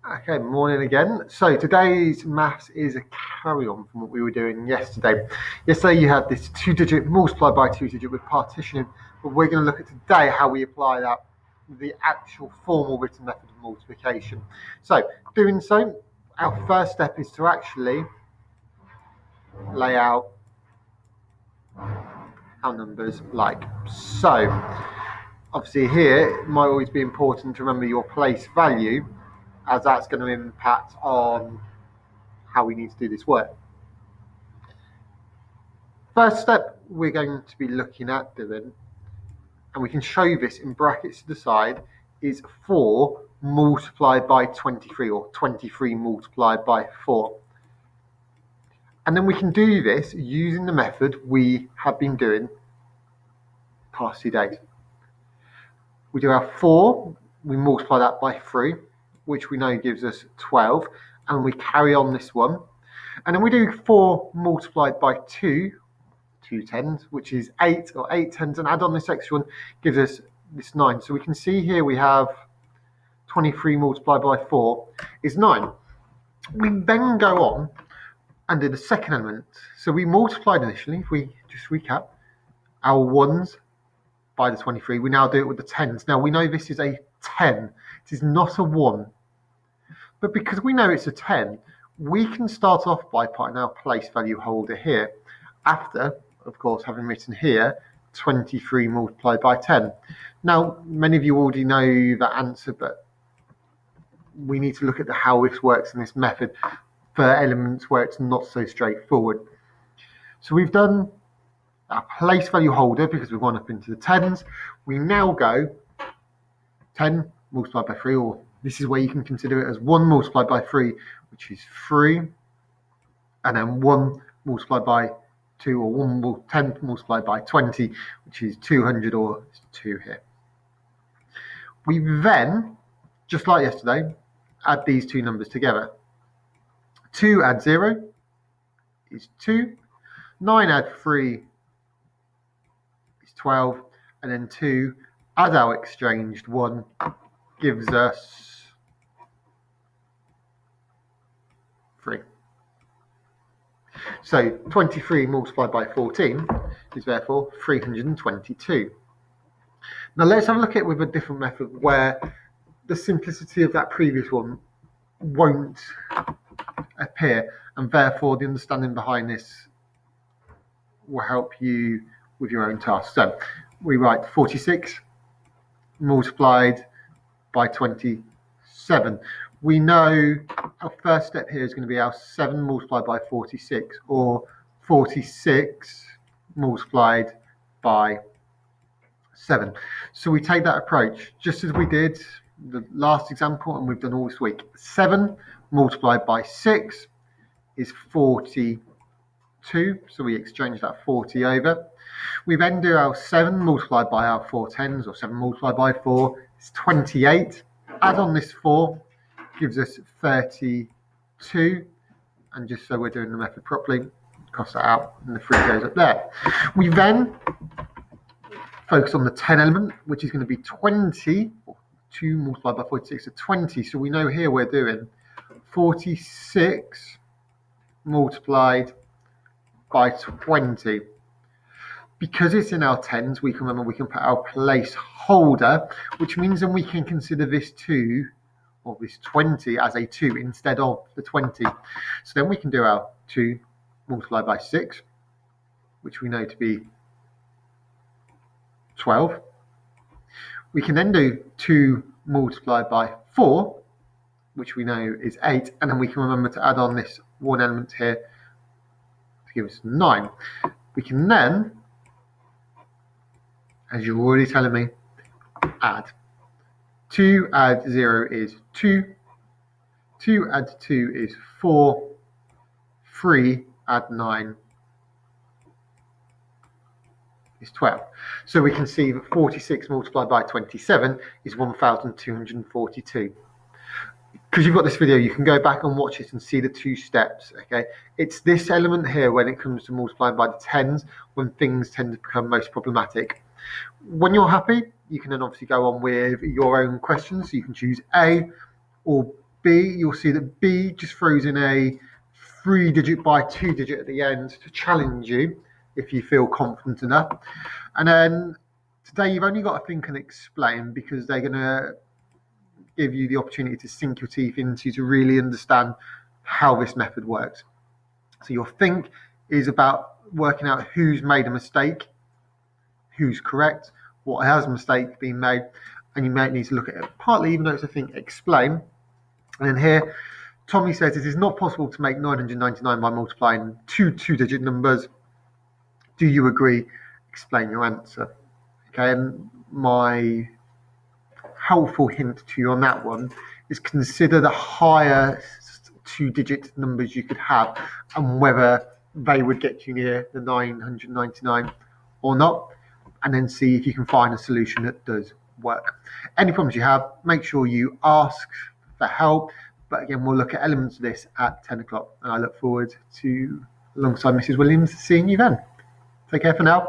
Okay, morning again. So today's maths is a carry on from what we were doing yesterday. Yesterday you had this two-digit multiplied by two-digit with partitioning, but we're going to look at today how we apply that with the actual formal written method of multiplication. So doing so, our first step is to actually lay out our numbers like so. Obviously here it might always be important to remember your place value, as that's going to impact on how we need to do this work. First step we're going to be looking at doing, and we can show this in brackets to the side, is 4 multiplied by 23, or 23 multiplied by 4. And then we can do this using the method we have been doing past 2 days. We do our 4, we multiply that by 3, which we know gives us 12, and we carry on this one. And then we do 4 multiplied by 2 tens, which is 8 or 8 tens, and add on this extra one gives us this 9. So we can see here we have 23 multiplied by 4 is 9. We then go on and do the second element. So we multiplied initially, if we just recap, our 1s by the 23. We now do it with the 10s. Now we know this is a 10. It is not a 1. But because we know it's a 10, we can start off by putting our place value holder here. After, of course, having written here 23 multiplied by 10. Now, many of you already know the answer, but we need to look at how this works in this method for elements where it's not so straightforward. So we've done our place value holder because we've gone up into the tens. We now go 10 multiplied by 3, or this is where you can consider it as 1 multiplied by 3, which is 3, and then 1 multiplied by 2, or 10 multiplied by 20, which is 200, or 2 here. We then, just like yesterday, add these two numbers together. 2 add 0 is 2, 9 add 3 is 12, and then 2 as our exchanged 1 gives us 3. So 23 multiplied by 14 is therefore 322. Now let's have a look at it with a different method where the simplicity of that previous one won't appear, and therefore the understanding behind this will help you with your own task. So we write 46 multiplied by 27. We know our first step here is going to be our 7 multiplied by 46, or 46 multiplied by 7. So we take that approach just as we did the last example, and we've done all this week. 7 multiplied by 6 is 42, so we exchange that 40 over. We then do our 7 multiplied by our 4 tens, or 7 multiplied by 4 is 28. Add on this 4 gives us 32, and just so we're doing the method properly, cross that out, and the 3 goes up there. We then focus on the 10 element, which is going to be 20, 2 multiplied by 46 is 20, so we know here we're doing 46 multiplied by 20. Because it's in our tens, we can put our placeholder, which means then we can consider this 2, or this 20, as a 2 instead of the 20. So then we can do our 2 multiplied by 6, which we know to be 12. We can then do 2 multiplied by 4, which we know is 8, and then we can remember to add on this one element here to give us 9. We can then, as you're already telling me, add. 2 add 0 is 2, 2 add 2 is 4, 3 add 9 is 12. So we can see that 46 multiplied by 27 is 1,242. Because you've got this video, you can go back and watch it and see the 2 steps. Okay, it's this element here when it comes to multiplying by the tens when things tend to become most problematic. When you're happy, you can then obviously go on with your own questions. So you can choose A or B, you'll see that B just throws in a 3-digit by 2-digit at the end to challenge you if you feel confident enough. And then today you've only got to think and explain, because they're going to give you the opportunity to sink your teeth into to really understand how this method works. So your think is about working out who's made a mistake, who's correct, what has a mistake been made, and you might need to look at it partly, even though it's a think, explain. And then here, Tommy says it is not possible to make 999 by multiplying two-digit numbers. Do you agree? Explain your answer. Okay, and my helpful hint to you on that one is consider the highest 2-digit numbers you could have and whether they would get you near the 999 or not, and then see if you can find a solution that does work. Any problems you have, make sure you ask for help. But again, we'll look at elements of this at 10 o'clock, and I look forward to, alongside Mrs. Williams, seeing you then. Take care for now.